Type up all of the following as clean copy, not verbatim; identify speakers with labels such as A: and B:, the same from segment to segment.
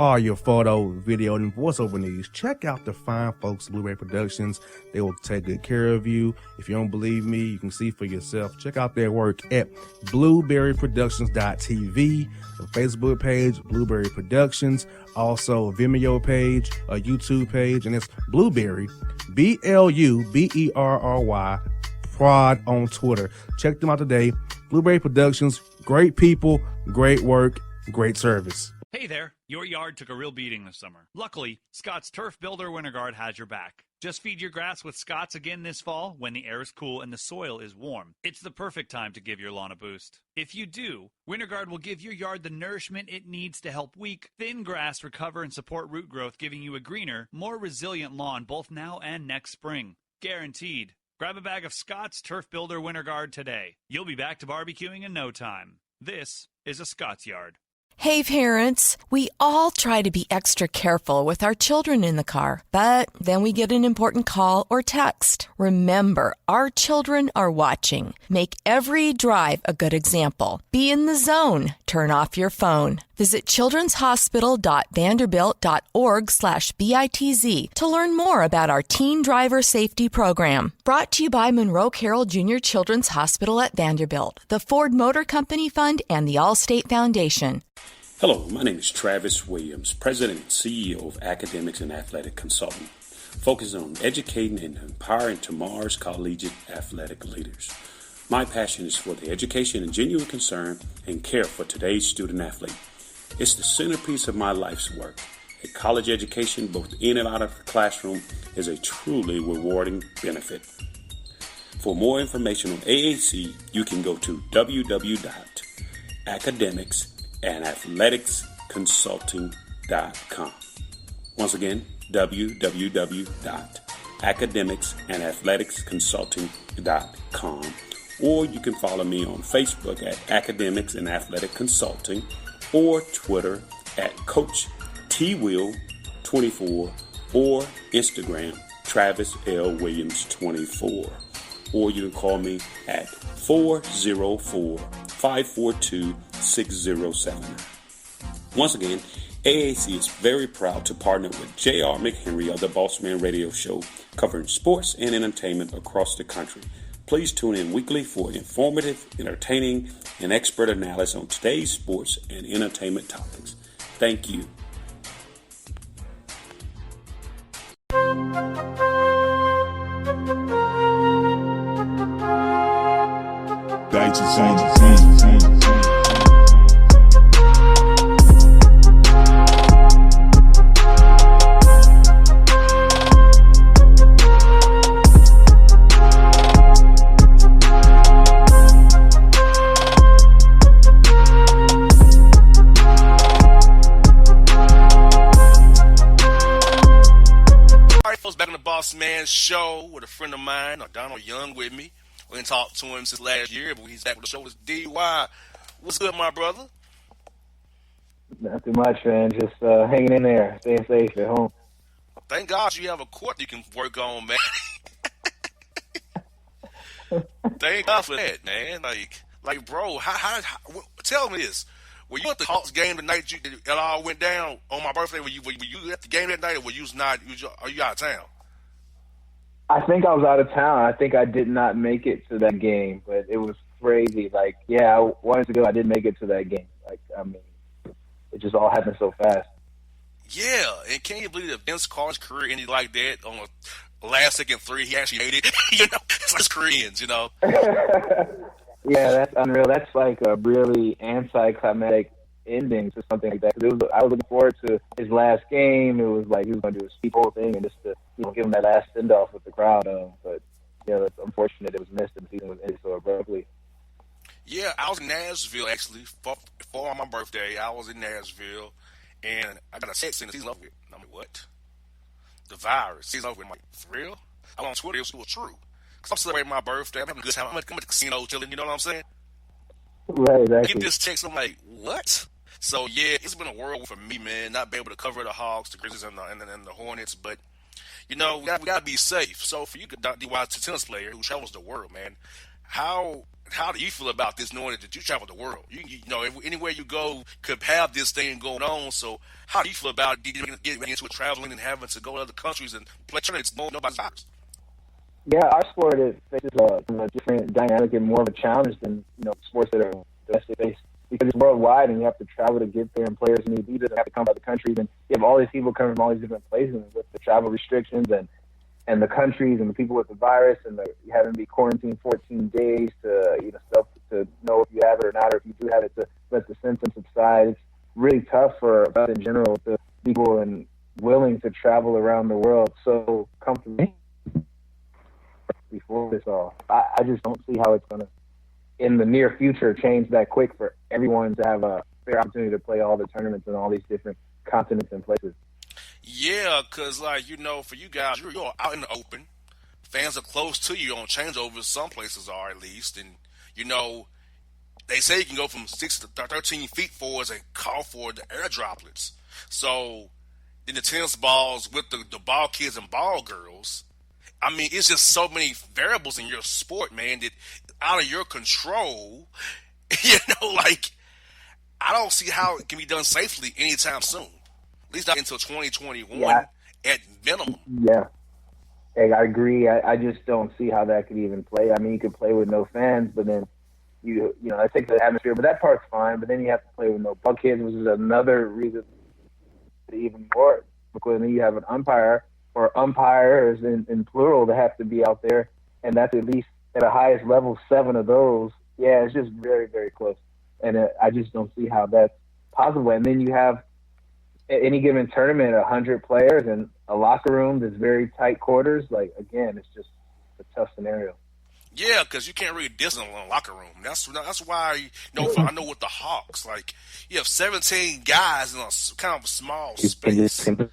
A: all your photo, video, and voiceover needs, check out the fine folks at Blueberry Productions. They will take good care of you. If you don't believe me, you can see for yourself. Check out their work at blueberryproductions.tv, the Facebook page, Blueberry Productions, also a Vimeo page, a YouTube page, and it's Blueberry, BLUBERRY, Prod on Twitter. Check them out today. Blueberry Productions, great people, great work, great service.
B: Hey there, your yard took a real beating this summer. Luckily, Scott's Turf Builder Winter Guard has your back. Just feed your grass with Scott's again this fall when the air is cool and the soil is warm. It's the perfect time to give your lawn a boost. If you do, Winter Guard will give your yard the nourishment it needs to help weak, thin grass recover and support root growth, giving you a greener, more resilient lawn both now and next spring. Guaranteed. Grab a bag of Scott's Turf Builder Winter Guard today. You'll be back to barbecuing in no time. This is a Scott's Yard.
C: Hey parents, we all try to be extra careful with our children in the car, but then we get an important call or text. Remember, our children are watching. Make every drive a good example. Be in the zone. Turn off your phone. Visit childrenshospital.vanderbilt.org/BITZ to learn more about our teen driver safety program. Brought to you by Monroe Carroll Jr. Children's Hospital at Vanderbilt, the Ford Motor Company Fund, and the Allstate Foundation.
D: Hello, my name is Travis Williams, President and CEO of Academics and Athletic Consulting, focusing on educating and empowering tomorrow's collegiate athletic leaders. My passion is for the education and genuine concern and care for today's student athlete. It's the centerpiece of my life's work. A college education, both in and out of the classroom, is a truly rewarding benefit. For more information on AAC, you can go to www.academicsandathleticsconsulting.com. Once again, www.academicsandathleticsconsulting.com. Or you can follow me on Facebook at Academics and Athletic Consulting, or Twitter at Coach TWill24, or Instagram Travis L. Williams 24. Or you can call me at 404-542-6079. Once again, AAC is very proud to partner with J.R. McHenry of the Bossman Radio Show, covering sports and entertainment across the country. Please tune in weekly for informative, entertaining, and expert analysis on today's sports and entertainment topics. Thank you.
E: Back on the Bossman show with a friend of mine, Donald Young, with me. We didn't talk to him since last year, but he's back with the show. It's DY. What's good, my brother?
F: Not too much, man. Just hanging in there, staying safe at home.
E: Thank God you have a court you can work on, man. Thank God for that, man. Like, bro, how tell me this. Were you at the Hawks game the night it all went down on my birthday? Were you at the game that night, or were you not? Are you out of town?
F: I think I was out of town. I think I did not make it to that game, but it was crazy. Like, yeah, I wanted to go. I didn't make it to that game. Like, I mean, it just all happened so fast.
E: Yeah, and can you believe that Vince Carter's career ended like that on a last-second three? He actually made it. You know, it's like Koreans, you know.
F: Yeah, that's unreal. That's like a really anticlimactic ending to something like that. Cause I was looking forward to his last game. It was like he was going to do a speech whole thing and just to give him that last send-off with the crowd. But it's unfortunate it was missed and the season was ended so abruptly.
E: Yeah, I was in Nashville actually for my birthday. I was in Nashville and I got a text in the season over with. I'm like, what? The virus season over with. I'm like, for real? I went on Twitter. It was true. Cause I'm celebrating my birthday. I'm having a good time. I'm at the casino chilling. You know what I'm saying?
F: Right, exactly.
E: I get this text. I'm like, what? So yeah, it's been a whirlwind for me, man. Not be able to cover the Hawks, the Grizzlies, and the Hornets. But we gotta be safe. So for you, DY, tennis player who travels the world, man, how how do you feel about this, knowing that you travel the world? You know, anywhere you go could have this thing going on. So how do you feel about getting into it, traveling and having to go to other countries and play tournaments? Nobody's box.
F: Yeah, our sport faces a different dynamic and more of a challenge than sports that are domestic based because it's worldwide and you have to travel to get there, and players need visas and have to come by the countries, and you have all these people coming from all these different places with the travel restrictions and the countries and the people with the virus, and you having to be quarantined 14 days to to know if you have it or not, or if you do have it to let the symptoms subside. It's really tough for us in general, the people and willing to travel around the world so comfortably before this all. I just don't see how it's going to, in the near future, change that quick for everyone to have a fair opportunity to play all the tournaments in all these different continents and places.
E: Yeah, because, for you guys, you're out in the open. Fans are close to you on changeovers. Some places are, at least. And, they say you can go from 6 to 13 feet forwards and call for the air droplets. So, in the tennis balls with the ball kids and ball girls, I mean, it's just so many variables in your sport, man, that out of your control. I don't see how it can be done safely anytime soon. At least not until 2021 at minimum.
F: Yeah. Hey, I agree. I just don't see how that could even play. I mean, you could play with no fans, but then that takes the atmosphere. But that part's fine. But then you have to play with no ball kids, which is another reason even more. Because then you have an umpire or umpires in plural that have to be out there, and that's at least at the highest level 7 of those. Yeah, it's just very, very close. And I just don't see how that's possible. And then you have at any given tournament 100 players and a locker room that's very tight quarters. Like, again, it's just a tough scenario.
E: Yeah, because you can't really distance in a locker room. That's why I know with the Hawks, like you have 17 guys in a kind of a small space, and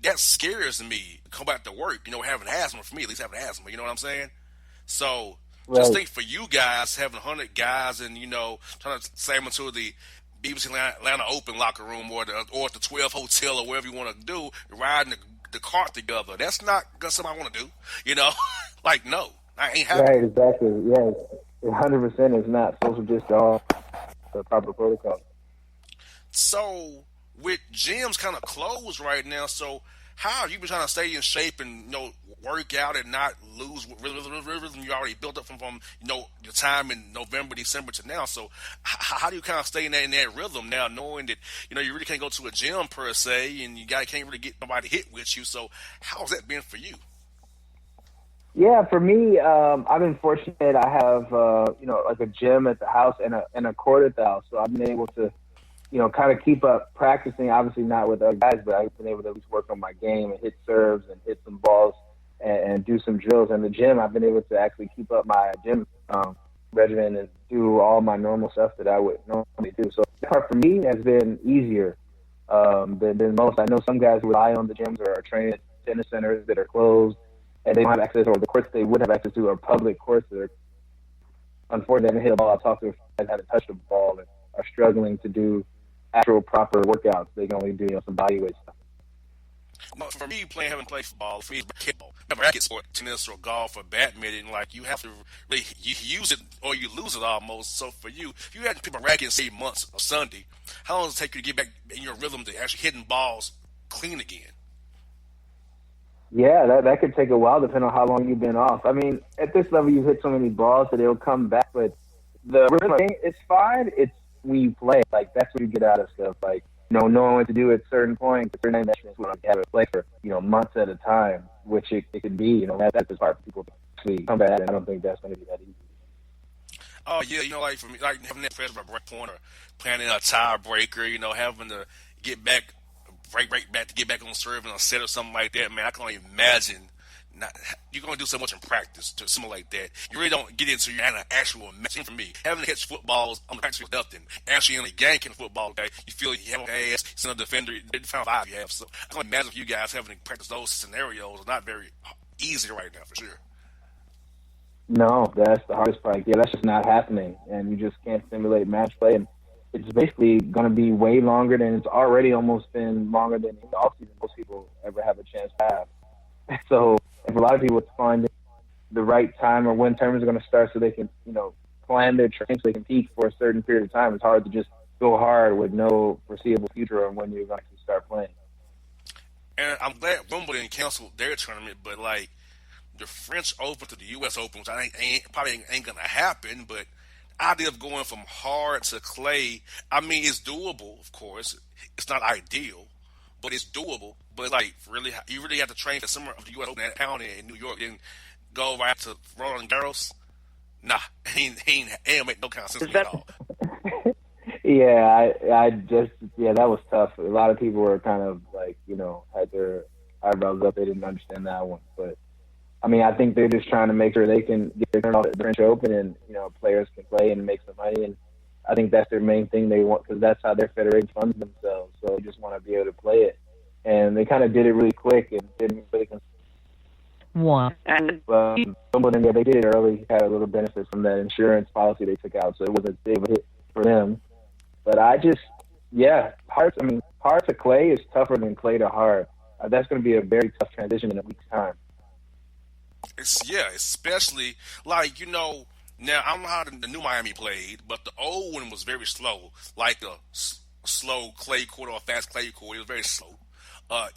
E: that scares me. Come back to work, having asthma, for me at least, having asthma. You know what I'm saying? So just think for you guys having 100 guys and trying to save them to the BBC Atlanta Open locker room or at the 12 hotel or wherever you want to do, riding the cart together. That's not something I want to do. No, I ain't happy.
F: Right, exactly. Yeah, 100% is not social distance all the proper protocol.
E: So with gyms kind of closed right now, so how have you been trying to stay in shape and work out and not lose rhythm you already built up from your time in November, December to now? So how do you kind of stay in that rhythm now, knowing that you really can't go to a gym per se, and you can't really get nobody hit with you? So how's that been for you?
F: Yeah, for me, I've been fortunate. I have like a gym at the house and a court at the house, so I've been able to kind of keep up practicing, obviously not with other guys, but I've been able to at least work on my game and hit serves and hit some balls and do some drills. In the gym, I've been able to actually keep up my gym regimen and do all my normal stuff that I would normally do. So that part for me has been easier than most. I know some guys rely on the gyms or are training at tennis centers that are closed and they don't have access, or the courts they would have access to are public courts that are, unfortunately, they haven't hit a ball. I've talked to guys that haven't touched a ball and are struggling to do actual proper workouts. They can only do some body weight stuff.
E: Well, for me, having played football, for me, it's racquetball. Racket sport, tennis or golf or badminton, you have to really you use it or you lose it almost. So for you, if you had to pick a racket and say months or Sunday, how long does it take you to get back in your rhythm to actually hitting balls clean again?
F: Yeah, that could take a while depending on how long you've been off. I mean, at this level, you hit so many balls that they'll come back. But the rhythm thing, it's fine. It's when you play, that's what you get out of stuff. Knowing what to do at certain points, at certain measurements, when you have it play for, months at a time, which it could be, that's the part people actually come back, and I don't think that's going to be that easy.
E: Oh, yeah, for me, having that pressure break point or planning a tiebreaker, having to get back, break back to get back on serve in a set or something like that, man, I can only imagine. You're going to do so much in practice to something like that. You really don't get into an actual match. For me, having to catch footballs on the practice field nothing. Actually, in a game, catching football, you feel you have an ass, it's another defender, the final 5 you have. So I can imagine if you guys having to practice those scenarios are not very easy right now, for sure.
F: No, that's the hardest part. Yeah, that's just not happening, and you just can't simulate match play. And it's basically going to be way longer than it's already almost been longer than the offseason most people ever have a chance to have. So, for a lot of people, it's finding the right time or when tournaments are going to start so they can, plan their training so they can peak for a certain period of time. It's hard to just go hard with no foreseeable future on when you're going to start playing.
E: And I'm glad Wimbledon canceled their tournament, but like the French Open to the U.S. Open, which probably ain't going to happen, but the idea of going from hard to clay, I mean, it's doable, of course. It's not ideal, but it's doable. But like, really, you really have to train for summer of the U.S. Open at Pound in New York and go right to Roland Garros. Nah, ain't make no kind of sense to me at all.
F: Yeah, that was tough. A lot of people were kind of like, had their eyebrows up. They didn't understand that one. But, I mean, I think they're just trying to make sure they can get their turn off at the French Open and, players can play and make some money. And I think that's their main thing they want because that's how their federation funds themselves. So they just want to be able to play it. And they kind of did it really quick and didn't really
G: Wow.
F: Wimbledon, they did it early, had a little benefit from that insurance policy they took out, so it was a big hit for them. But hard to clay is tougher than clay to hard. That's going to be a very tough transition in a week's time.
E: Especially like, now I don't know how the new Miami played, but the old one was very slow, like a slow clay court or a fast clay court. It was very slow.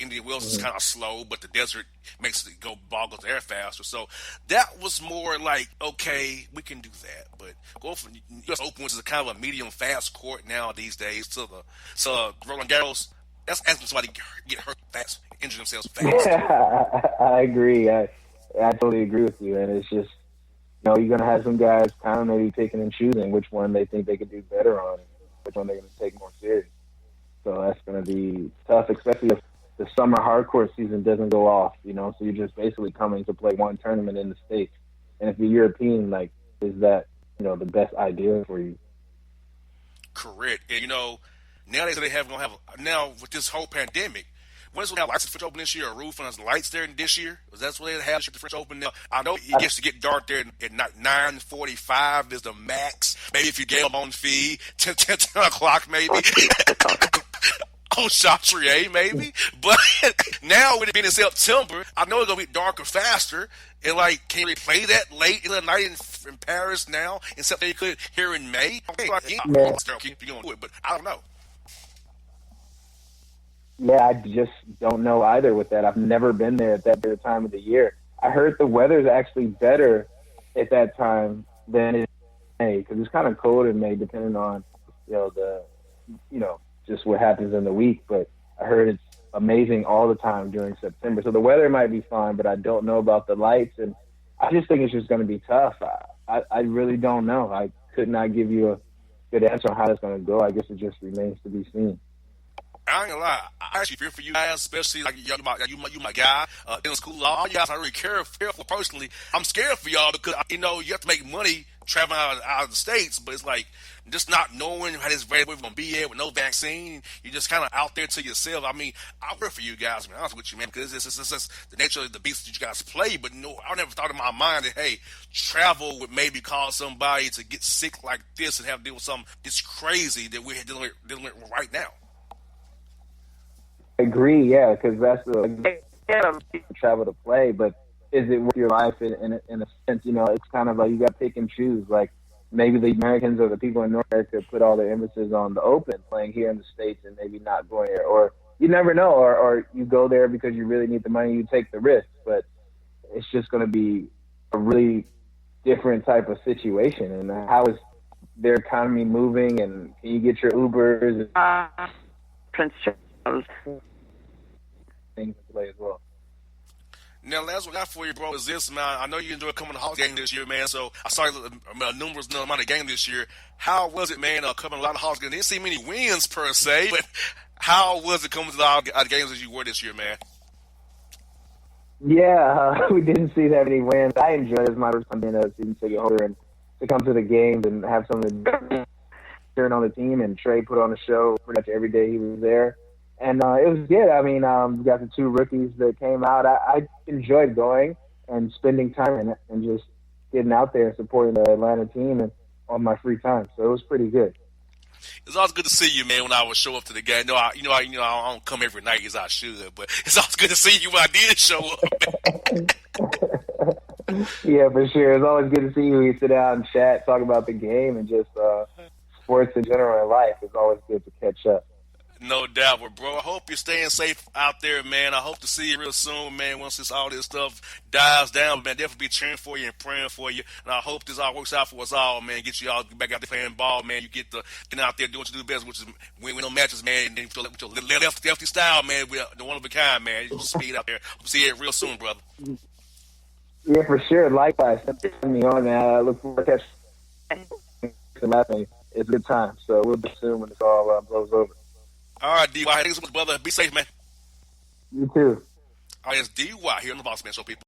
E: Indian Wells is kind of slow, but the desert makes it ball goes air faster. So that was more like, okay, we can do that. But go from U.S. Open, which is a kind of a medium fast court now these days, to Roland Garros, that's asking somebody to get hurt fast, injure themselves fast.
F: I agree. I totally agree with you. And it's just, you're going to have some guys kind of maybe picking and choosing which one they think they could do better on and which one they're going to take more serious. So that's going to be tough, especially if the summer hardcore season doesn't go off, so you're just basically coming to play one tournament in the States. And if you're European, like, is that, the best idea for you?
E: Correct. And, now they say now with this whole pandemic, when is going to have lights at the French Open this year, a roof and lights there this year? Is that what they have at the French Open now? I know it gets to get dark there at 9:45 is the max. Maybe if you get them on feed, 10 o'clock maybe. On Chatrier, maybe. But now, with it being in September, I know it's going to be darker faster. And, like, can we play that late in the night in Paris now? In September, you could here in May? Okay, keep going to it, but I don't know.
F: Yeah, I just don't know either with that. I've never been there at that time of the year. I heard the weather's actually better at that time than in May because it's kind of cold in May depending on, just what happens in the week, but I heard it's amazing all the time during September. So the weather might be fine, but I don't know about the lights, and I just think it's just going to be tough. I really don't know. I could not give you a good answer on how it's going to go. I guess it just remains to be seen.
E: I ain't gonna lie. I actually fear for you guys, especially like you my guy. In school, all you guys I really care for personally. I'm scared for y'all because you have to make money traveling out of the States, but it's like just not knowing how this we're gonna be at with no vaccine. You're just kind of out there to yourself. I mean, I work for you guys, to be honest with you, man, because it's the nature of the beast that you guys play. But I never thought in my mind that travel would maybe cause somebody to get sick like this and have to deal with something this crazy that we're dealing with right now.
F: I agree, yeah, because that's travel to play, but is it worth your life in a sense? It's kind of like you got to pick and choose. Like maybe the Americans or the people in North America put all their emphasis on the Open, playing here in the States and maybe not going there. Or you never know, or you go there because you really need the money, you take the risk. But it's just going to be a really different type of situation. And how is their economy moving? And can you get your Ubers?
G: Prince Charles.
F: Things to play as well.
E: Now, last one I got for you, bro, is this, man. I know you enjoyed coming to the Hawks game this year, man. So I saw the numbers, the amount of game this year. How was it, man, coming a lot of Hawks games? Didn't see many wins per se, but how was it coming to the games as you were this year, man?
F: Yeah, we didn't see that many wins. I enjoyed it as my first time being a season ticket holder and to come to the games and have something to cheering on the team. And Trey put on a show pretty much every day he was there. And it was good. I mean, we got the two rookies that came out. I enjoyed going and spending time and just getting out there and supporting the Atlanta team and on my free time. So it was pretty good.
E: It's always good to see you, man, when I would show up to the game. I don't come every night as I should, but it's always good to see you when I did show up.
F: Yeah, for sure. It's always good to see you. We sit down and chat, talk about the game, and just sports in general in life. It's always good to catch up.
E: No doubt, but bro, I hope you're staying safe out there, man. I hope to see you real soon, man. Once all this stuff dies down, man, definitely be cheering for you and praying for you. And I hope this all works out for us all, man. Get you all back out there playing ball, man. You get out there doing what you do best, which is win no matches, man. And then with your lefty style, man, we're the one of a kind, man. You just speed out there. Hope to see you real soon, brother.
F: Yeah, for sure. Likewise, thanks for having me on, man. I look forward to catching. It's a good time, so we'll be soon when this all blows over.
E: All right, D.Y. Thank you so much, brother. Be safe, man.
F: You too.
E: All right, it's D.Y. here on the Bossman Show, people.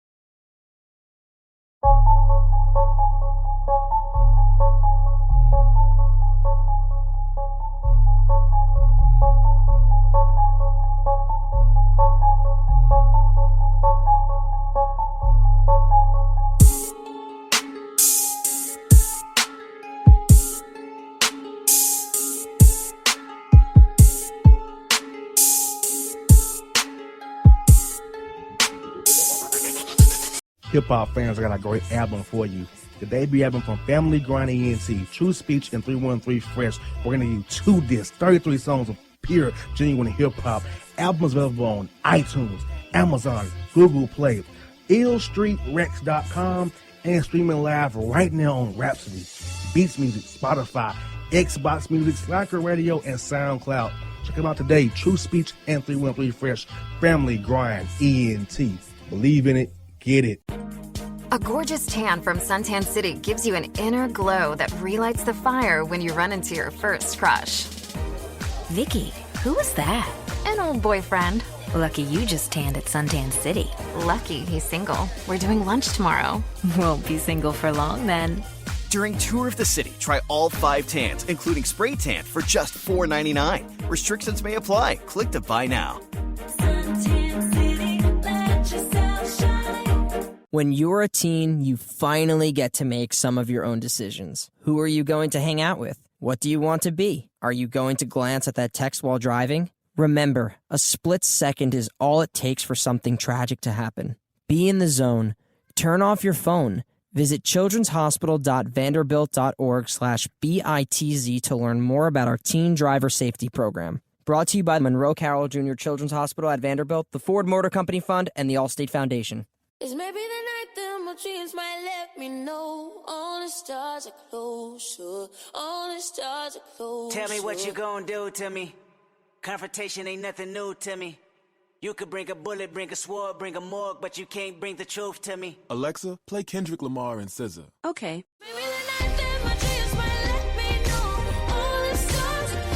A: Hip hop fans, I got a great album for you. The debut album from Family Grind ENT, True Speech and 313 Fresh. We're going to give you 2 discs, 33 songs of pure, genuine hip hop. Albums available on iTunes, Amazon, Google Play, illstreetrex.com, and streaming live right now on Rhapsody, Beats Music, Spotify, Xbox Music, Slacker Radio, and SoundCloud. Check them out today. True Speech and 313 Fresh. Family Grind ENT. Believe in it. Get it.
H: A gorgeous tan from Suntan City gives you an inner glow that relights the fire when you run into your first crush.
I: Vicky, who was that?
H: An old boyfriend.
I: Lucky you just tanned at Suntan City.
H: Lucky he's single. We're doing lunch tomorrow.
I: Won't be single for long then.
J: During Tour of the City, try all 5 tans, including spray tan, for just $4.99. Restrictions may apply. Click to buy now.
K: When you're a teen, you finally get to make some of your own decisions. Who are you going to hang out with? What do you want to be? Are you going to glance at that text while driving? Remember, a split second is all it takes for something tragic to happen. Be in the zone. Turn off your phone. Visit childrenshospital.vanderbilt.org/BITZ to learn more about our teen driver safety program. Brought to you by Monroe Carroll Jr. Children's Hospital at Vanderbilt, the Ford Motor Company Fund, and the Allstate Foundation.
L: It's maybe the night that my dreams might let me know. All the stars are closer. All the stars are closer.
M: Tell me what you gonna do to me. Confrontation ain't nothing new to me. You could bring a bullet, bring a sword, bring a morgue, but you can't bring the truth to me.
N: Alexa, play Kendrick Lamar and SZA.
L: Okay. Maybe the night that my dreams might let me know. All the stars are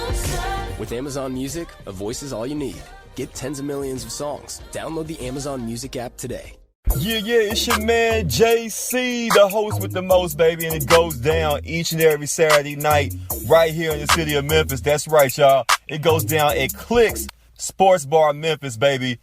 L: closer.
O: With Amazon Music, a voice is all you need. Get tens of millions of songs. Download the Amazon Music app today.
P: Yeah, it's your man JC, the host with the most, baby, and it goes down each and every Saturday night right here in the city of Memphis. That's right, y'all. It goes down at Clicks Sports Bar Memphis, baby.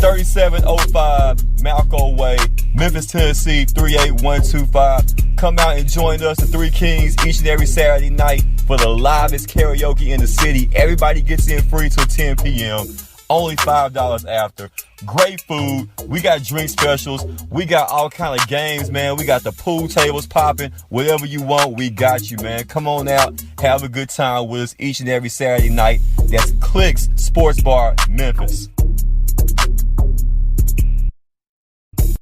P: 3705 Malco Way, Memphis, Tennessee, 38125. Come out and join us, the Three Kings, each and every Saturday night for the livest karaoke in the city. Everybody gets in free till 10 p.m. Only $5 after. Great food. We got drink specials. We got all kind of games, man. We got the pool tables popping. Whatever you want, we got you, man. Come on out. Have a good time with us each and every Saturday night. That's Clicks Sports Bar, Memphis.